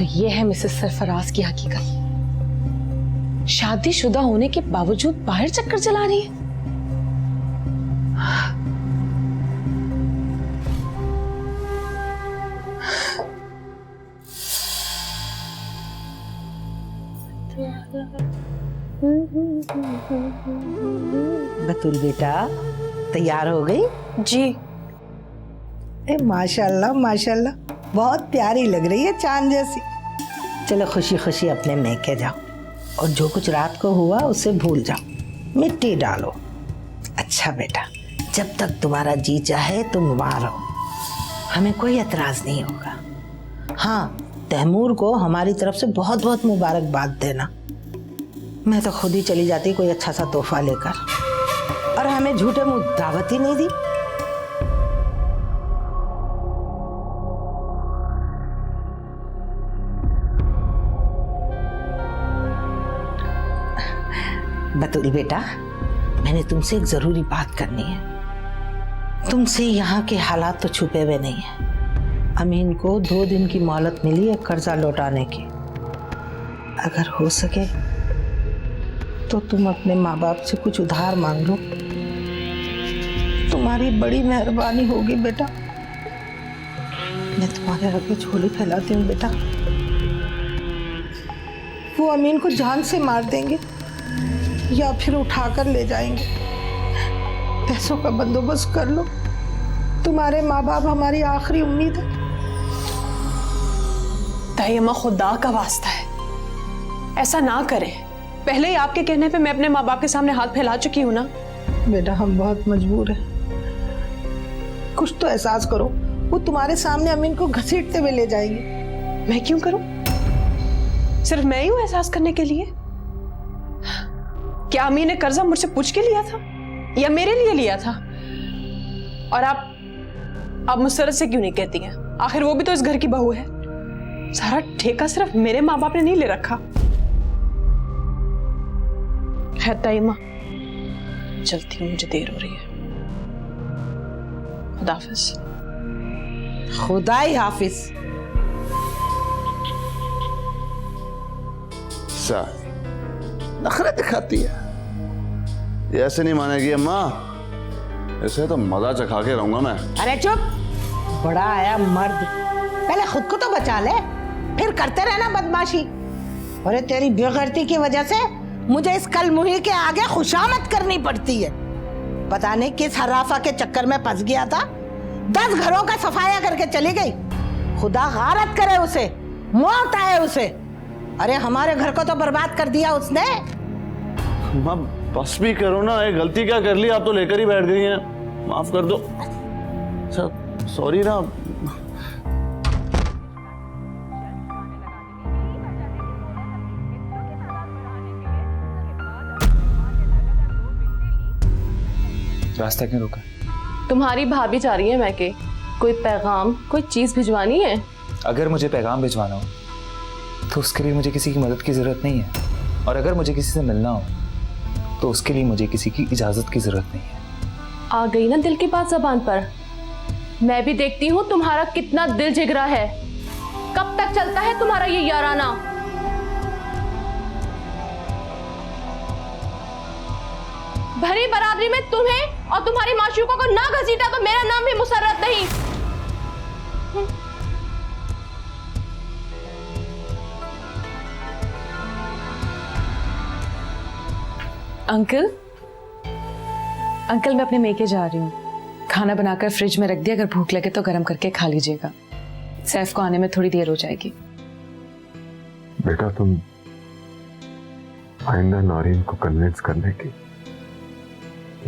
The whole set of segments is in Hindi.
तो ये है मिसेस सरफराज की हकीकत। शादीशुदा होने के बावजूद बाहर चक्कर चला रही है। बतूल बेटा तैयार हो गई? जी। माशाल्लाह माशाल्लाह, बहुत प्यारी लग रही है, चांद जैसी। चलो खुशी खुशी अपने मैके जाओ और जो कुछ रात को हुआ उसे भूल जाओ, मिट्टी डालो। अच्छा बेटा, जब तक तुम्हारा जी चाहे तुम वहां रहो, हमें कोई एतराज नहीं होगा। हाँ, तैमूर को हमारी तरफ से बहुत बहुत मुबारकबाद देना। मैं तो खुद ही चली जाती कोई अच्छा सा तोहफा लेकर, और हमें झूठे मुंह दावत ही नहीं दी। बतूल बेटा, मैंने तुमसे एक जरूरी बात करनी है। तुमसे यहाँ के हालात तो छुपे हुए नहीं है। अमीन को 2 दिन की मोहलत मिली है कर्जा लौटाने की। अगर हो सके तो तुम अपने माँ बाप से कुछ उधार मांग लो, तुम्हारी बड़ी मेहरबानी होगी बेटा। मैं तुम्हारे आगे झोली फैलाती हूँ बेटा। वो अमीन को जान से मार देंगे या फिर उठाकर ले जाएंगे। पैसों का बंदोबस्त कर लो, तुम्हारे माँ बाप हमारी आखिरी उम्मीद है। तायम्मा, खुदा का वास्ता है, ऐसा ना करें। पहले ही आपके कहने पे मैं अपने माँ बाप के सामने हाथ फैला चुकी हूँ ना। बेटा, हम बहुत मजबूर हैं, कुछ तो एहसास करो। वो तुम्हारे सामने अमीन को घसीटते हुए ले जाएंगे। मैं क्यों करूं? सिर्फ मैं ही हूं एहसास करने के लिए? क्या अमीन ने कर्जा मुझसे पूछ के लिया था या मेरे लिए लिया था? और आप मुस्तरद से क्यों नहीं कहती हैं? आखिर वो भी तो इस घर की बहू है। सारा ठेका सिर्फ मेरे माँ बाप ने नहीं ले रखा। खैर ताइमा, चलती हूँ, मुझे देर हो रही है। खुदा हाफिज। खुदा ही हाफिज। नखरे दिखाती है, ये ऐसे नहीं मानेगी अम्मा। ऐसे तो मजा चखा के रहूंगा मैं। अरे चुप, बड़ा आया मर्द। पहले खुद को तो बचा ले, फिर करते रहना बदमाशी। अरे तेरी बेगैरती की वजह से मुझे इस कल मुही के आगे खुशामद करनी पड़ती है। पता नहीं किस हराफा के चक्कर में फंस गया था, 10 घरों का सफाया करके चली गई। खुदा गारत करे उसे, मौत आए उसे। अरे हमारे घर को तो बर्बाद कर दिया उसने। अम्मा बस भी करो ना, एक गलती क्या कर ली, आप तो लेकर ही बैठ गई हैं। माफ कर दो। अच्छा सॉरी ना। रास्ता क्यों रुका? तुम्हारी भाभी जा रही है मैके, कोई पैगाम, कोई चीज भिजवानी है? अगर मुझे पैगाम भिजवाना हो तो उसके लिए मुझे किसी की मदद की जरूरत नहीं है, और अगर मुझे किसी से मिलना हो तो उसके लिए मुझे किसी की इजाजत की जरूरत नहीं है। आ गई ना दिल की बात जबान पर। मैं भी देखती हूँ तुम्हारा कितना दिल जिगरा है। कब तक चलता है तुम्हारा ये याराना? भरी बरादरी में तुम्हें और तुम्हारी माशूकों को ना घसीटा तो मेरा नाम भी मुसर्रत नहीं। अंकल, अंकल मैं अपने मेके जा रही हूँ। खाना बनाकर फ्रिज में रख दिया, अगर भूख लगे तो गर्म करके खा लीजिएगा। सैफ को आने में थोड़ी देर हो जाएगी। बेटा, तुम आइंदा नौरीन को कन्विंस करने की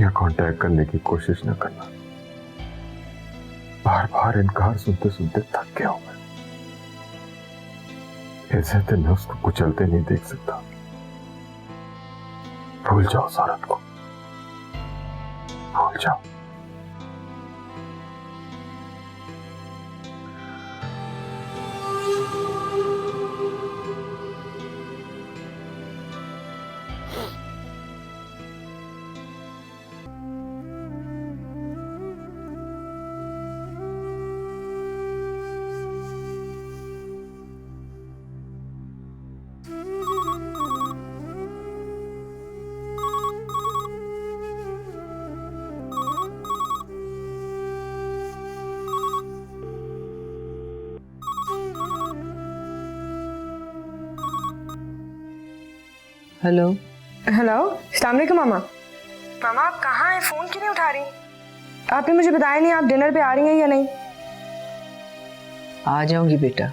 या कांटेक्ट करने की कोशिश न करना। बार बार इनकार सुनते सुनते थक गया हूं मैं। ऐसे तो मैं उसको कुचलते नहीं देख सकता। भूल जाओ सारत को, भूल जाओ। हेलो। हेलो, अस्सलाम वालेकुम मामा। मामा आप कहाँ हैं? फोन क्यों नहीं उठा रही? आपने मुझे बताया नहीं आप डिनर पे आ रही हैं या नहीं? आ जाऊंगी बेटा।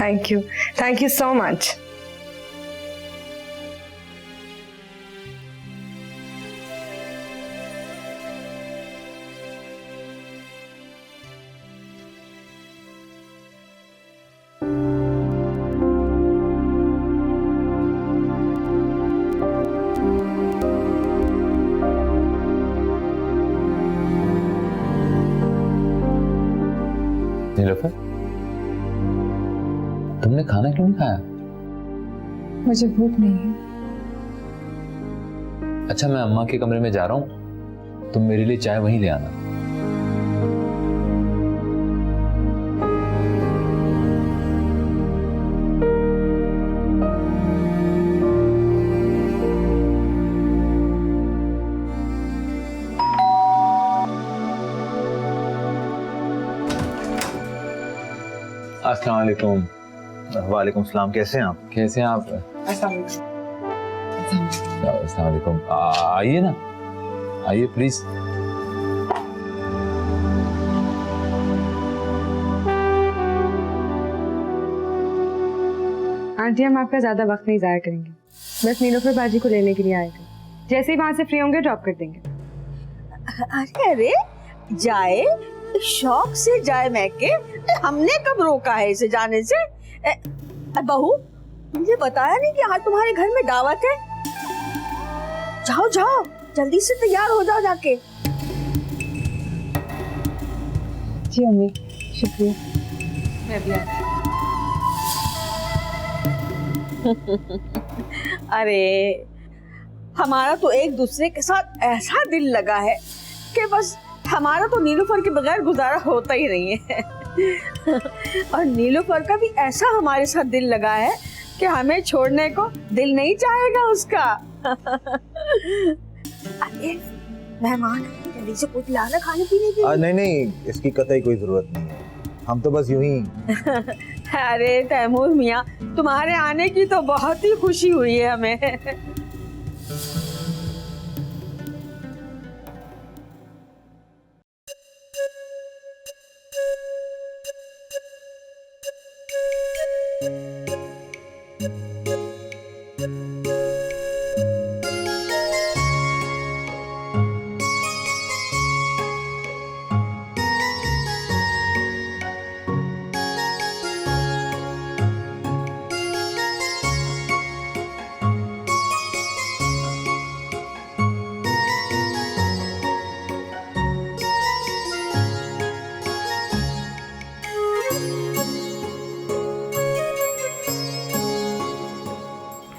Thank you so much. Nilofar, तुमने खाना क्यों नहीं खाया? मुझे भूख नहीं है। अच्छा, मैं अम्मा के कमरे में जा रहा हूँ, तुम मेरे लिए चाय वहीं ले आना। अस्सलाम वालेकुम। वालेकुम सलाम। कैसे हैं आप? कैसे हैं आप? अस्सलाम वालेकुम। आइए ना, आइए प्लीज। आंटी हम आपका ज्यादा वक्त नहीं जाया करेंगे, बस नीलोफर बाजी को लेने के लिए आए थे। जैसे ही वहां से फ्री होंगे ड्रॉप कर देंगे। अरे अरे जाए, शौक से जाए मैके, हमने कब रोका है इसे जाने से? बहू मुझे बताया नहीं कि आज तुम्हारे घर में दावत है? जाओ जाओ जल्दी से तैयार हो जाओ जाके। जी अम्मी, शुक्रिया। मैं भी आती। अरे हमारा तो एक दूसरे के साथ ऐसा दिल लगा है कि बस हमारा तो नीलोफर के बगैर गुजारा होता ही नहीं है। और नीलोफर का भी ऐसा हमारे साथ दिल लगा है कि हमें छोड़ने को दिल नहीं चाहेगा उसका। अरे मेहमान जल्दी से कुछ लाना खाने पीने के लिए। नहीं, इसकी कतई कोई जरूरत नहीं है, हम तो बस यूं ही। अरे तैमूर मियाँ, तुम्हारे आने की तो बहुत ही खुशी हुई है हमें।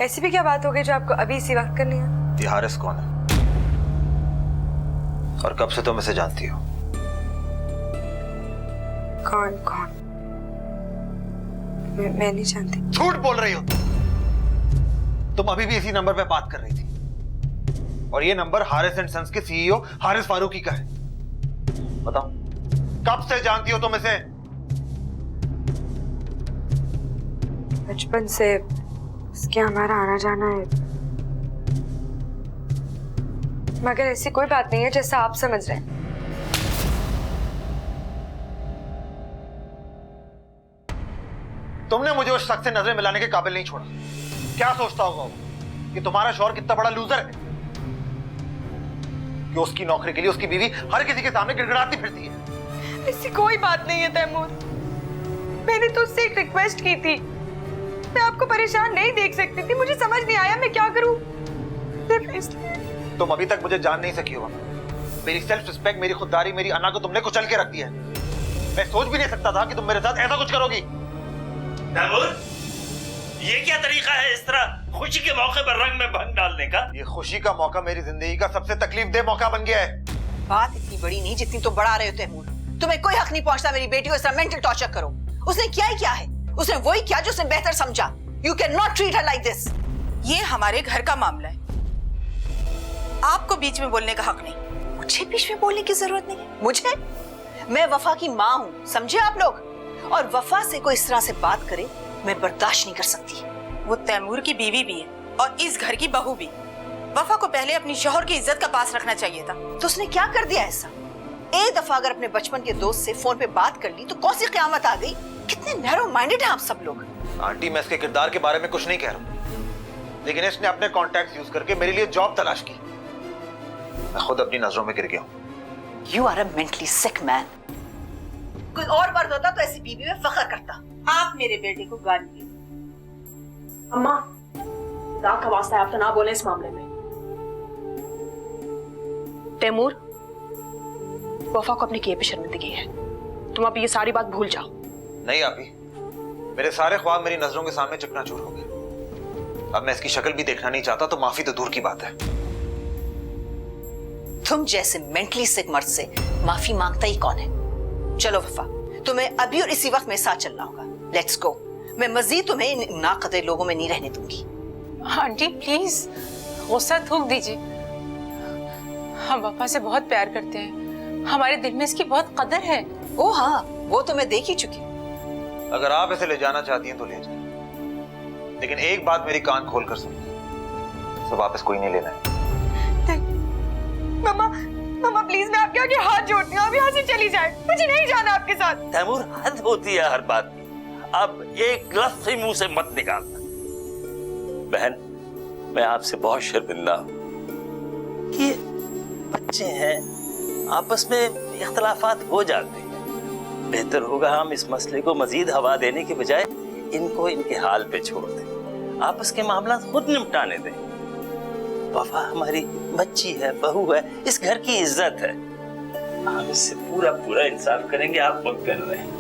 ऐसी भी क्या बात हो गई जो आपको अभी इसी वक्त करनी है? ये हारिस कौन है और कब से तुम इसे जानती हो? कौन? मैं नहीं जानती। झूठ बोल रही हो तुम अभी भी इसी नंबर पे बात कर रही थी, और ये नंबर हारिस एंड सन्स के सीईओ हारिस फारूकी का है। बताओ कब से जानती हो तुम इसे? बचपन से उसके हमारा आना जाना है, मगर ऐसी कोई बात नहीं है जैसा आप समझ रहे हैं। तुमने मुझे उस शख्स से नजरें मिलाने के काबिल नहीं छोड़ा। क्या सोचता होगा वो कि तुम्हारा शौहर कितना बड़ा लूजर है कि उसकी नौकरी के लिए उसकी बीवी हर किसी के सामने गिड़गिड़ाती फिरती है। ऐसी कोई बात नहीं है तैमूर, मैंने तो उससे एक रिक्वेस्ट की थी। मैं आपको परेशान नहीं देख सकती थी, मुझे समझ नहीं आया मैं क्या करूं। तुम अभी तक मुझे जान नहीं सकी हो। मेरी सेल्फ रिस्पेक्ट, मेरी खुददारी, मेरी अन्ना को तुमने कुचल के रख दिया है। मैं सोच भी नहीं सकता था कि तुम मेरे साथ ऐसा कुछ करोगी। तैमूर, ये क्या तरीका है इस तरह खुशी के मौके पर रंग में भंग डालने का? ये खुशी का मौका मेरी जिंदगी का सबसे तकलीफदेह मौका बन गया है। बात इतनी बड़ी नहीं जितनी तुम बढ़ा रहे हो तैमूर। तुम्हें कोई हक नहीं पहुंचता मेरी बेटी को इस तरह मेंटल टॉर्चर करो। उसने क्या ही क्या है? उसने वही किया जो उसने बेहतर समझा। You cannot treat her like this. ये हमारे घर का मामला है, आपको बीच में बोलने का हक नहीं। मुझे बीच में बोलने की जरूरत नहीं है। मुझे? मैं वफा की माँ हूँ, समझे आप लोग? और वफा से कोई इस तरह से बात करे मैं बर्दाश्त नहीं कर सकती। वो तैमूर की बीवी भी है और इस घर की बहू भी। वफा को पहले अपनी शौहर की इज्जत का पास रखना चाहिए था। तो उसने क्या कर दिया ऐसा? एक दफा अगर अपने बचपन के दोस्त से फोन पे बात कर ली तो कौन सी क़यामत आ गई? कितने नैरो माइंडेड हैं आप सब लोग। आंटी, मैं इसके किरदार के बारे में कुछ नहीं कह रहा, लेकिन इसने अपने कॉन्टैक्ट यूज करके मेरे लिए जॉब तलाश की। मैं खुद अपनी नजरों में गिर गया हूं। You are a mentally sick man. कोई और मर्द होता तो ऐसी बीवी में फख्र करता। आप मेरे बेटे को गाली दी। अम्मा, खुदा का वास्ता है आप तो ना बोले इस मामले में। तैमूर, वफा को अपने किए पे शर्मिंदगी है। तुम अब ये सारी बात भूल जाओ। नहीं आपी, मेरे सारे ख्वाब मेरी नजरों के सामने चकनाचूर हो गए। अब मैं इसकी शक्ल भी देखना नहीं चाहता, तो माफी तो दूर की बात है। तुम जैसे मेंटली सिक मर्द से माफी मांगता ही कौन है? चलो वफा, तुम्हें अभी और इसी वक्त मेरे साथ चलना होगा। Let's go. मैं मजीद तुम्हें इन नाकदर लोगों में नहीं रहने दूंगी। आंटी प्लीज गुस्सा थूक दीजिए। हम वफा से बहुत प्यार करते हैं, हमारे दिल में इसकी बहुत कदर है। ओ हाँ, वो तो मैं देख ही चुकी हूँ। अगर आप इसे ले जाना चाहती हैं तो ले जाए, लेकिन एक बात मेरी कान खोल कर सुन, इसे वापस कोई नहीं लेना है। मम्मा, मम्मा प्लीज, मैं आपके आगे हाथ जोड़ती हूँ, आप यहाँ से चली जाए, मुझे नहीं जाना आपके साथ। तैमूर, हद होती है हर बात की। अब एक लफ्ज़ ही मुंह से मत निकालना। बहन, मैं आपसे बहुत शर्मिंदा हूँ। ये बच्चे हैं, आपस में इख्तलाफात हो जाते हैं। बेहतर होगा हम इस मसले को मजीद हवा देने के बजाय इनको इनके हाल पे छोड़ दें, आपस के मामला खुद निपटाने दें। वफा हमारी बच्ची है, बहू है, इस घर की इज्जत है। हम इससे पूरा पूरा इंसाफ करेंगे। आप मत कर रहे हैं।